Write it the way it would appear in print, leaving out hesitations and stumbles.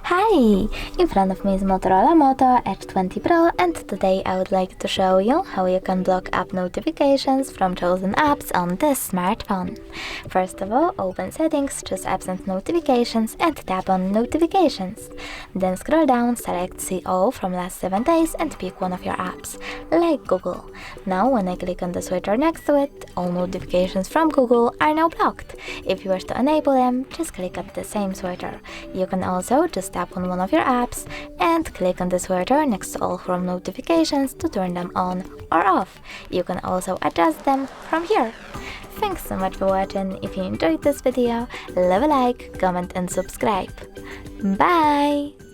Hi! In front of me is Motorola Moto Edge 20 Pro, and today I would like to show you how you can block app notifications from chosen apps on this smartphone. First of all, open Settings, choose Apps and Notifications and tap on Notifications. Then scroll down, select See All from last 7 days and pick one of your apps, like Google. Now when I click on the switcher next to it, all notifications from Google are now blocked. If you wish to enable them, just click at the same switcher. You can also just tap on one of your apps and click on the switcher next to all Chrome notifications to turn them on or off. You can also adjust them from here. Thanks so much for watching. If you enjoyed this video, leave a like, comment and subscribe. Bye!